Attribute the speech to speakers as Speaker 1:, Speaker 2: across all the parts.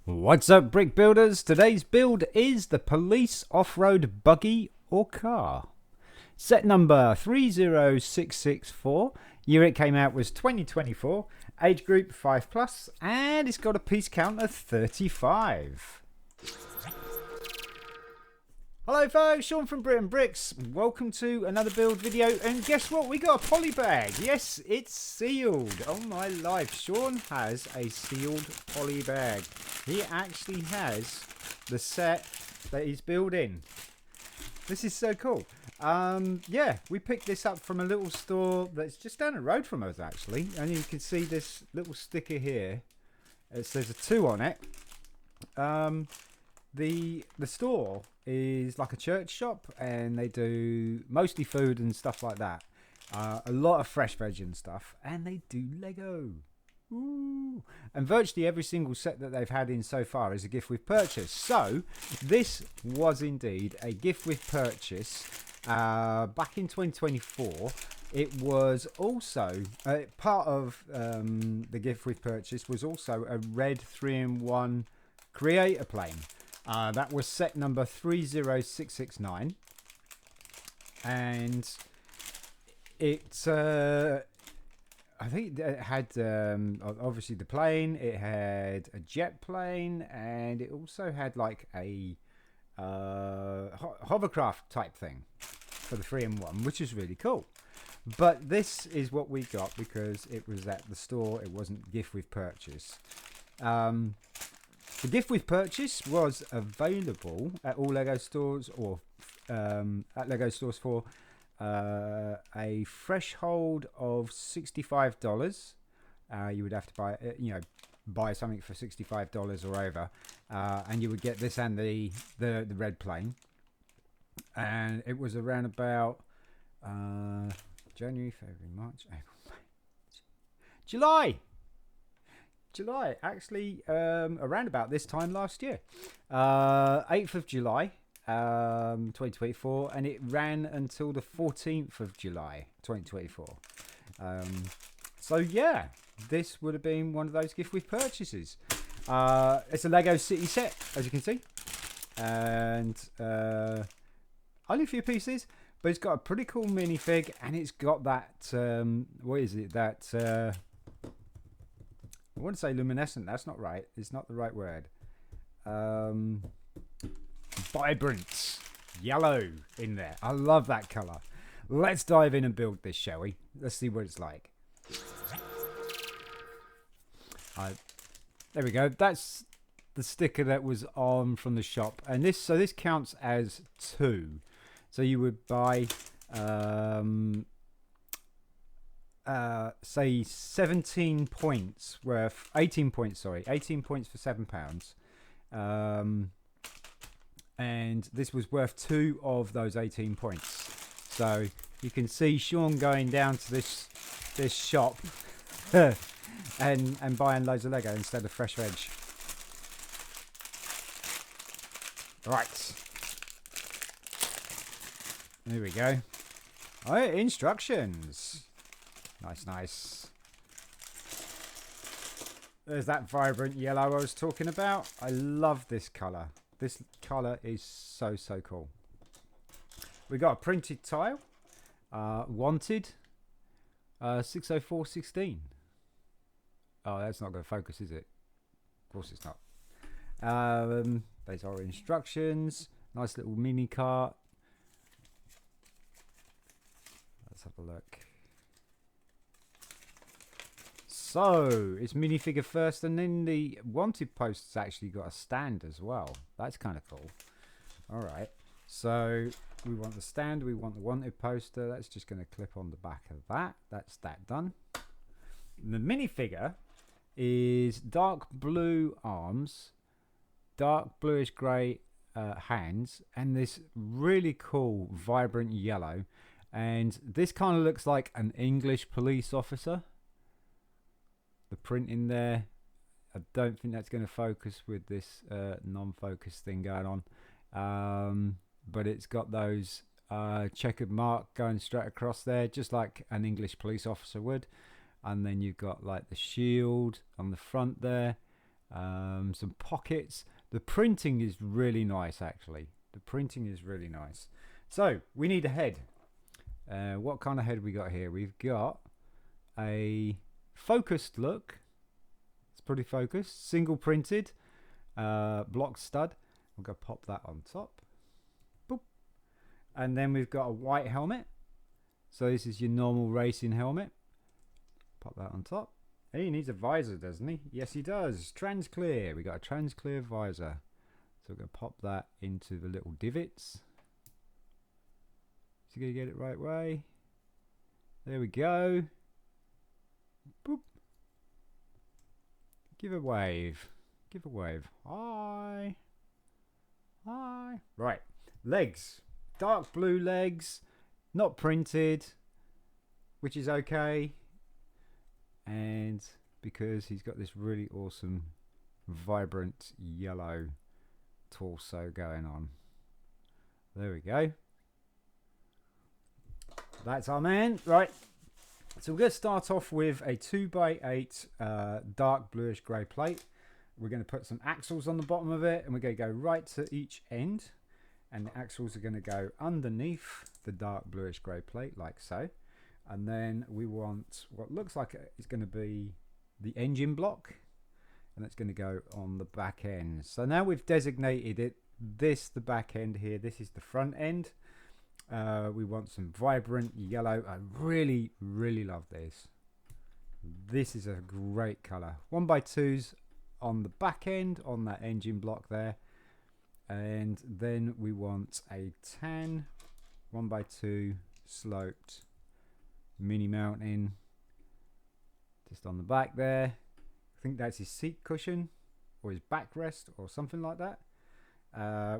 Speaker 1: What's up, brick builders? Today's build is the police off-road buggy or car. Set number 30664. Year it came out was 2024. Age group 5 plus, and it's got a piece count of 35. Hello folks, Sean from BRIT'N Bricks. Welcome to another build video, and guess what? We got a poly bag. Yes, it's sealed. Oh my life, Sean has a sealed poly bag. He actually has the set that he's building. This is so cool. Yeah, we picked this up from a little store that's just down the road from us actually, and you can see this little sticker here. It says a 2 on it. The store is like a church shop, and they do mostly food and stuff like that. A lot of fresh veg and stuff, and they do Lego. Ooh. And virtually every single set that they've had in so far is a gift with purchase. So this was indeed a gift with purchase back in 2024. It was also part of the gift with purchase was also a red 3-in-1 creator plane. That was set number 30669, and it I think it had obviously the plane, it had a jet plane, and it also had like a hovercraft type thing for the 3-in-1, which is really cool. But this is what we got because it was at the store, it wasn't gift with purchase. The gift with purchase was available at all Lego stores, or at Lego stores for a threshold of $65. You would have to buy, buy something for $65 or over, and you would get this and the red plane. And it was around about January, February, March, April, May, July, actually, around about this time last year, 8th of July, 2024, and it ran until the 14th of July, 2024. So yeah, this would have been one of those gift with purchases. It's a Lego City set, as you can see, and only a few pieces, but it's got a pretty cool minifig, and it's got that, what is it, that... I want to say luminescent. That's not right. It's not the right word. Vibrant yellow in there. I love that color. Let's dive in and build this, shall we? Let's see what it's like. There we go. That's the sticker that was on from the shop, and this counts as 2. So you would buy say 17 points worth, 18 points for £7, and this was worth 2 of those 18 points. So you can see Sean going down to this shop and buying loads of Lego instead of fresh veg. Right, there we go. Oh, instructions. Nice. There's that vibrant yellow I was talking about. I love this colour. This colour is so cool. We got a printed tile. Wanted. 60416. Oh, that's not going to focus, is it? Of course it's not. There's our instructions. Nice little mini cart. Let's have a look. So, it's minifigure first, and then the wanted post's actually got a stand as well. That's kind of cool. Alright, so we want the stand, we want the wanted poster. That's just going to clip on the back of that. That's that done. The minifigure is dark blue arms, dark bluish grey hands, and this really cool vibrant yellow. And this kind of looks like an English police officer. The print in there, I don't think that's going to focus with this non-focus thing going on, but it's got those checkered mark going straight across there, just like an English police officer would. And then you've got like the shield on the front there, some pockets. The printing is really nice, actually. The printing is really nice. So we need a head. What kind of head we got here? We've got a focused look. It's pretty focused. Single printed block stud. We're going to pop that on top. Boop. And then we've got a white helmet. So this is your normal racing helmet. Pop that on top. He needs a visor, doesn't he? Yes, he does. Trans clear. We got a trans clear visor. So we're going to pop that into the little divots. Is he going to get it right way? There we go. Boop. Give a wave. Give a wave. Hi. Hi. Right. Legs. Dark blue legs. Not printed. Which is okay. And because he's got this really awesome vibrant yellow torso going on. There we go. That's our man. Right. So we're going to start off with a 2x8 dark bluish grey plate. We're going to put some axles on the bottom of it, and we're going to go right to each end, and the axles are going to go underneath the dark bluish grey plate like so. And then we want what looks like it's going to be the engine block, and it's going to go on the back end. So now we've designated it, the back end here, this is the front end. We want some vibrant yellow. I really love this. This is a great color. 1x2s on the back end on that engine block there, and then we want a tan 1x2 sloped mini mountain just on the back there. I think that's his seat cushion or his backrest or something like that.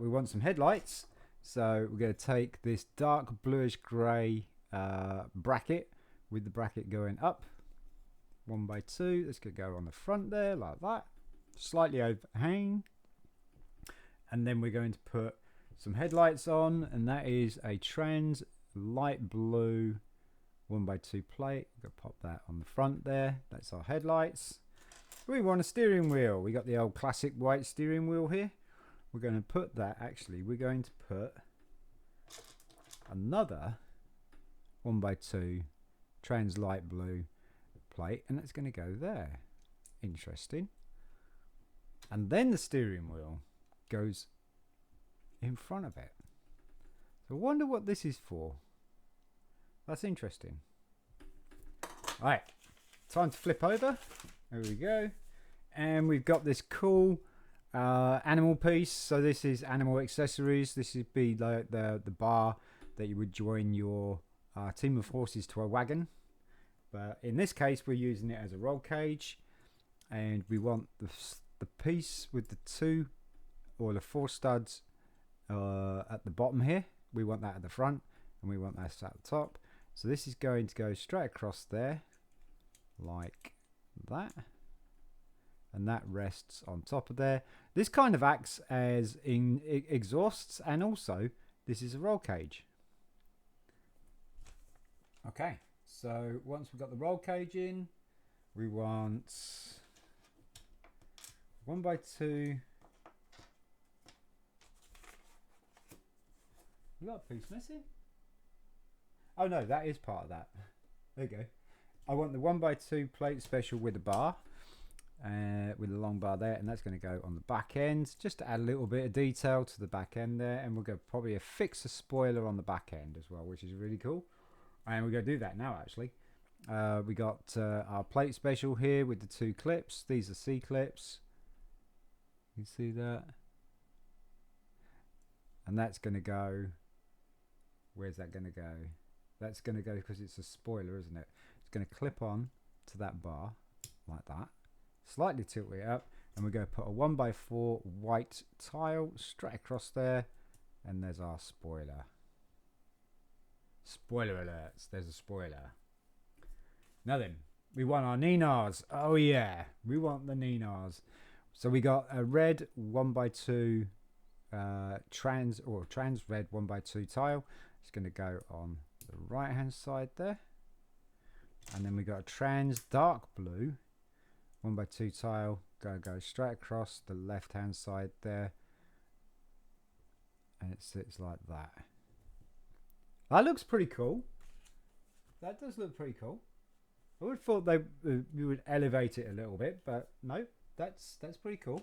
Speaker 1: We want some headlights, so we're going to take this dark bluish grey bracket with the bracket going up 1x2. This could go on the front there like that, slightly overhang, and then we're going to put some headlights on, and that is a trans light blue 1x2 plate. We're going to pop that on the front there. That's our headlights. We want a steering wheel. We got the old classic white steering wheel here. We're going to put that, actually, we're going to put another 1x2 trans light blue plate, and that's going to go there. Interesting. And then the steering wheel goes in front of it. So I wonder what this is for. That's interesting. Alright, time to flip over. There we go. And we've got this cool animal piece. So this is animal accessories. This would be like the bar that you would join your team of horses to a wagon. But in this case, we're using it as a roll cage. And we want the piece with the 2 or the 4 studs at the bottom here. We want that at the front, and we want that at the top. So this is going to go straight across there like that, and that rests on top of there. This kind of acts as exhausts, and also this is a roll cage. Okay, so once we've got the roll cage in, we want 1x2. You got a piece missing? Oh no, that is part of that. There you go. I want the 1x2 plate special with a bar, with a long bar there, and that's going to go on the back end, just to add a little bit of detail to the back end there. And we're going to probably affix a spoiler on the back end as well, which is really cool. And we're going to do that now, actually. We got our plate special here with the 2 clips. These are C clips. You see that? And that's going to go. Where's that going to go? That's going to go, because it's a spoiler, isn't it? It's going to clip on to that bar like that. Slightly tilt it up, and we're going to put a 1x4 white tile straight across there, and there's our spoiler. Spoiler alerts, there's a spoiler. Now then, we want our Ninars. Oh yeah, we want the Ninars. So we got a red 1x2 trans red 1x2 tile. It's going to go on the right hand side there, and then we got a trans dark blue 1x2 tile go straight across the left hand side there, and it sits like that. That looks pretty cool. That does look pretty cool. I would have thought we would elevate it a little bit, but no, that's pretty cool.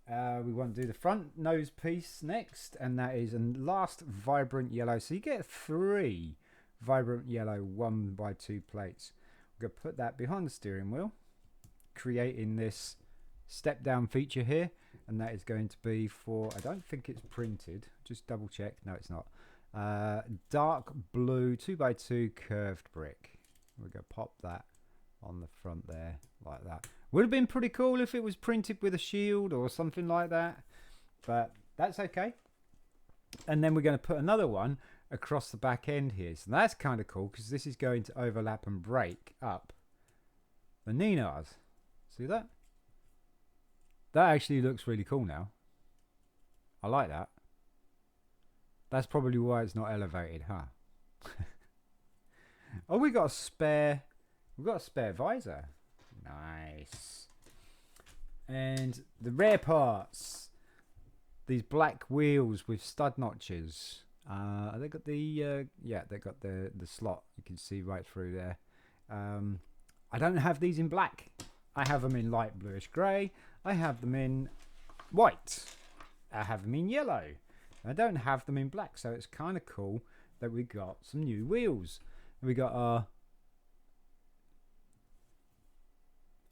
Speaker 1: We want to do the front nose piece next, and that is a last vibrant yellow. So you get 3 vibrant yellow 1x2 plates. We're going to put that behind the steering wheel, creating this step down feature here, and that is going to be for, I don't think it's printed, just double check, no it's not, dark blue 2x2 curved brick. We're going to pop that on the front there like that. Would have been pretty cool if it was printed with a shield or something like that, but that's okay. And then we're going to put another one across the back end here, so that's kind of cool because this is going to overlap and break up the Ninars. See that? That actually looks really cool now. I like that. That's probably why it's not elevated, huh? Oh, we got a spare. We've got a spare visor. Nice. And the rare parts. These black wheels with stud notches. They got the yeah, they got the slot. You can see right through there. I don't have these in black. I have them in light bluish grey. I have them in white. I have them in yellow. I don't have them in black, so it's kind of cool that we got some new wheels. We got our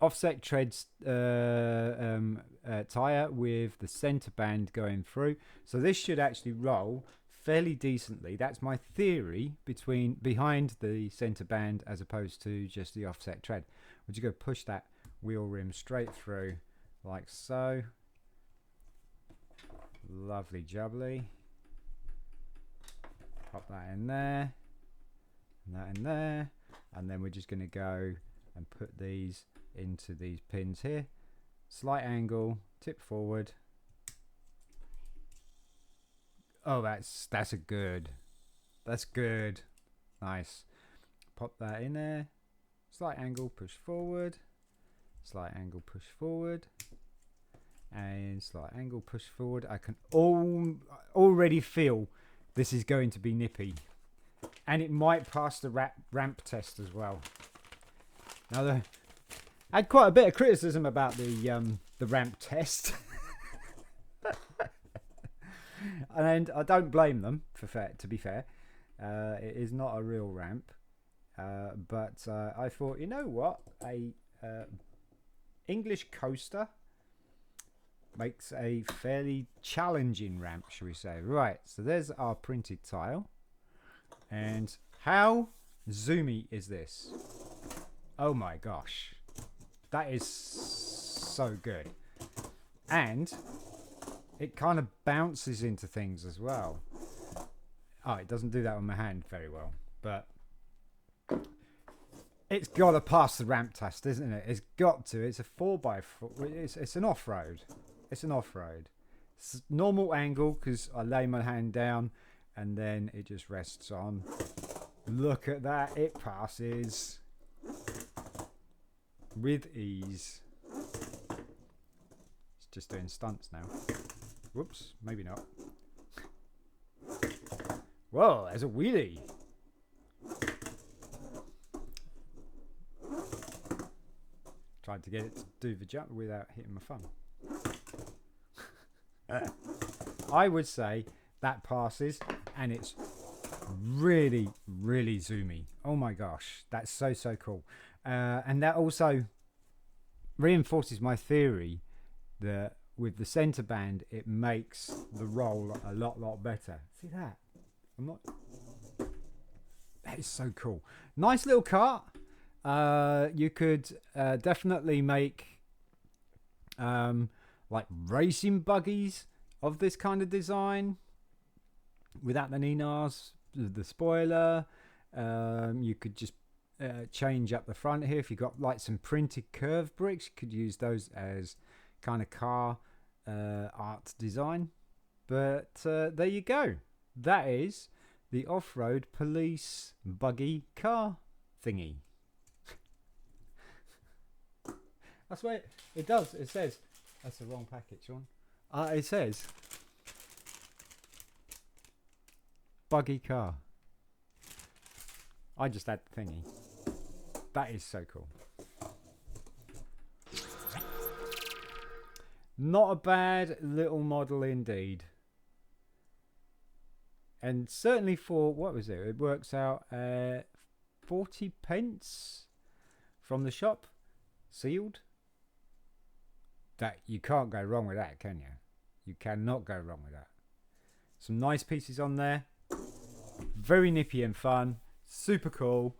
Speaker 1: offset treads tyre with the centre band going through. So this should actually roll fairly decently. That's my theory behind the centre band as opposed to just the offset tread. We're just going to push that wheel rim straight through like so. Lovely jubbly. Pop that in there. And that in there. And then we're just going to go and put these into these pins here. Slight angle, tip forward. Oh, that's a good. That's good. Nice. Pop that in there. Slight angle, push forward. Slight angle, push forward. And slight angle, push forward. I can already feel this is going to be nippy. And it might pass the ramp test as well. Now, I had quite a bit of criticism about the ramp test. And I don't blame them, to be fair. It is not a real ramp. But I thought, you know what? A English coaster makes a fairly challenging ramp, shall we say. Right, so there's our printed tile. And how zoomy is this? Oh my gosh. That is so good. And it kind of bounces into things as well. Oh, it doesn't do that on my hand very well. But it's got to pass the ramp test, isn't it? It's got to. It's a 4x4. It's an off-road. It's an off-road. It's normal angle because I lay my hand down and then it just rests on. Look at that. It passes with ease. It's just doing stunts now. Whoops, maybe not. Whoa, there's a wheelie. Tried to get it to do the jump without hitting my thumb. I would say that passes, and it's really, really zoomy. Oh my gosh, that's so cool. And that also reinforces my theory that with the center band, it makes the roll a lot better. See that? That is so cool. Nice little cart. You could definitely make like racing buggies of this kind of design without the Ninars, the spoiler. You could just change up the front here. If you've got like some printed curved bricks, you could use those as kind of car art design. But there you go. That is the off-road police buggy car thingy. I swear it does. It says that's the wrong package, Sean. It says Buggy car. I just had the thingy. That is so cool. Not a bad little model indeed. And certainly for, what was it? It works out 40 pence from the shop. Sealed. That you can't go wrong with that, can you? You cannot go wrong with that. Some nice pieces on there. Very nippy and fun. Super cool.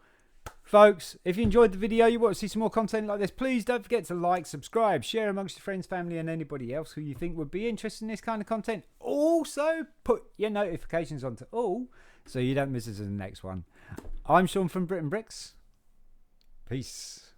Speaker 1: Folks, if you enjoyed the video, you want to see some more content like this, please don't forget to like, subscribe, share amongst your friends, family and anybody else who you think would be interested in this kind of content. Also, put your notifications onto all so you don't miss us in the next one. I'm Sean from BRIT'N Bricks. Peace.